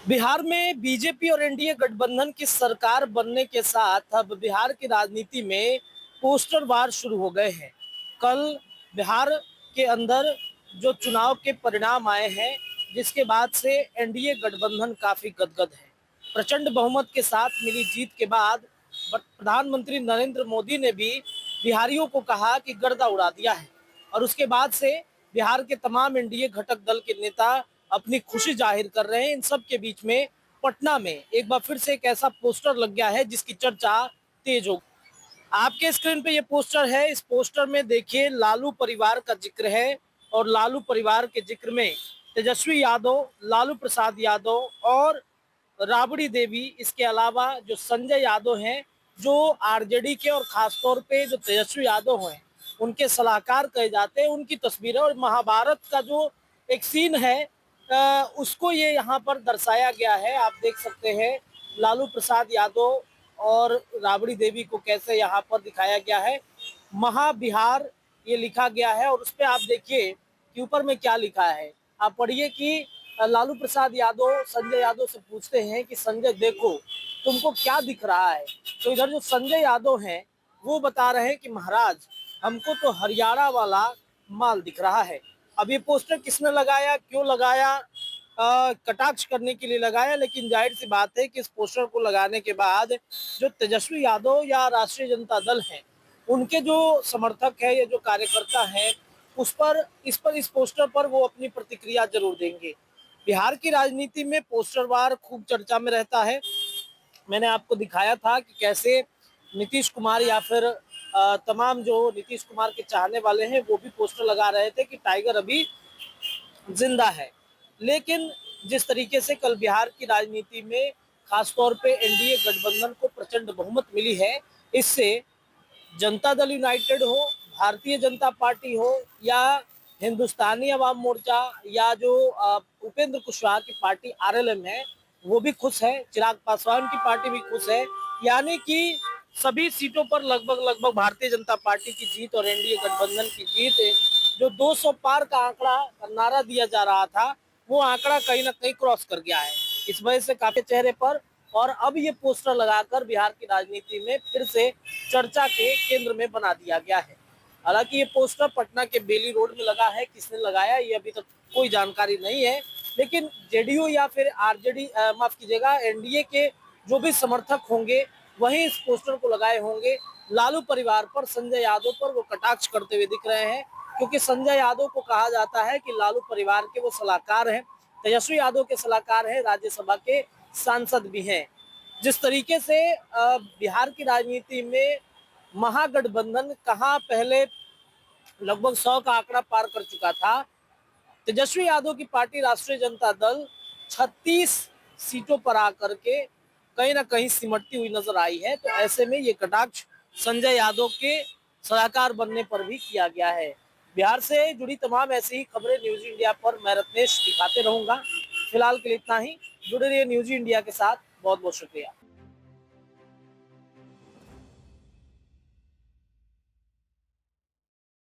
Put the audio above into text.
बिहार में बीजेपी और एनडीए गठबंधन की सरकार बनने के साथ अब बिहार की राजनीति में पोस्टर वार शुरू हो गए हैं। कल बिहार के अंदर जो चुनाव के परिणाम आए हैं, जिसके बाद से एनडीए गठबंधन काफी गदगद है। प्रचंड बहुमत के साथ मिली जीत के बाद प्रधानमंत्री नरेंद्र मोदी ने भी बिहारियों को कहा कि गर्दा उड़ा दिया है, और उसके बाद से बिहार के तमाम एनडीए घटक दल के नेता अपनी खुशी जाहिर कर रहे हैं। इन सब के बीच में पटना में एक बार फिर से एक ऐसा पोस्टर लग गया है जिसकी चर्चा तेज हो। आपके स्क्रीन पे ये पोस्टर है। इस पोस्टर में देखिए लालू परिवार का जिक्र है, और लालू परिवार के जिक्र में तेजस्वी यादव, लालू प्रसाद यादव और राबड़ी देवी, इसके अलावा जो संजय यादव हैं, जो आरजेडी के और खासतौर पे जो तेजस्वी यादव हैं उनके सलाहकार कहे जाते हैं, उनकी तस्वीरें और महाभारत का जो एक सीन है उसको ये यहाँ पर दर्शाया गया है। आप देख सकते हैं लालू प्रसाद यादव और राबड़ी देवी को कैसे यहाँ पर दिखाया गया है। महाबिहार ये लिखा गया है, और उस पर आप देखिए कि ऊपर में क्या लिखा है। आप पढ़िए कि लालू प्रसाद यादव संजय यादव से पूछते हैं कि संजय देखो तुमको क्या दिख रहा है। तो इधर जो संजय यादव हैं वो बता रहे हैं कि महाराज हमको तो हरियाणा वाला माल दिख रहा है। अब ये पोस्टर किसने लगाया, क्यों लगाया, कटाक्ष करने के लिए लगाया, लेकिन जाहिर सी बात है कि इस पोस्टर को लगाने के बाद जो तेजस्वी यादव या राष्ट्रीय जनता दल है उनके जो समर्थक है या जो कार्यकर्ता है इस पोस्टर पर वो अपनी प्रतिक्रिया जरूर देंगे। बिहार की राजनीति में पोस्टर वार खूब चर्चा में रहता है। मैंने आपको दिखाया था कि कैसे नीतीश कुमार या फिर तमाम जो नीतीश कुमार के चाहने वाले हैं वो भी पोस्टर लगा रहे थे कि टाइगर अभी जिंदा है। लेकिन जिस तरीके से कल बिहार की राजनीति में खासतौर पे एनडीए गठबंधन को प्रचंड बहुमत मिली है, इससे जनता दल यूनाइटेड हो, भारतीय जनता पार्टी हो या हिंदुस्तानी अवाम मोर्चा या जो उपेंद्र कुशवाहा की पार्टी आरएलएम है वो भी खुश है, चिराग पासवान की पार्टी भी खुश है। यानी कि सभी सीटों पर लगभग लगभग भारतीय जनता पार्टी की जीत और एनडीए गठबंधन की जीत है। जो 200 पार का आंकड़ा नारा दिया जा रहा था वो आंकड़ा कहीं ना कहीं क्रॉस कर गया है। इस वजह से काफी चेहरे पर, और अब ये पोस्टर लगाकर बिहार की राजनीति में फिर से चर्चा के केंद्र में बना दिया गया है। हालांकि ये पोस्टर पटना के बेली रोड में लगा है, किसने लगाया ये अभी तक कोई जानकारी नहीं है। लेकिन जेडीयू या फिर आरजेडी माफ कीजिएगा एनडीए के जो भी समर्थक होंगे वही इस पोस्टर को लगाए होंगे। लालू परिवार पर, संजय यादव पर वो कटाक्ष करते हुए दिख रहे हैं, क्योंकि संजय यादव को कहा जाता है कि लालू परिवार के वो सलाहकार हैं, तेजस्वी यादव के सलाहकार हैं, राज्यसभा के सांसद भी हैं। जिस तरीके से बिहार की राजनीति में महागठबंधन कहाँ पहले लगभग 100 का आंकड़ा पार कर चुका था, तेजस्वी यादव की पार्टी राष्ट्रीय जनता दल 36 सीटों पर आकर के कहीं ना कहीं सिमटती हुई नजर आई है। तो ऐसे में ये कटाक्ष संजय यादव के सलाहकार बनने पर भी किया गया है। बिहार से जुड़ी तमाम ऐसी ही खबरें न्यूज इंडिया पर मैं रत्नेश दिखाते रहूंगा। फिलहाल के लिए इतना ही। जुड़े रहिए न्यूज इंडिया के साथ। बहुत बहुत शुक्रिया।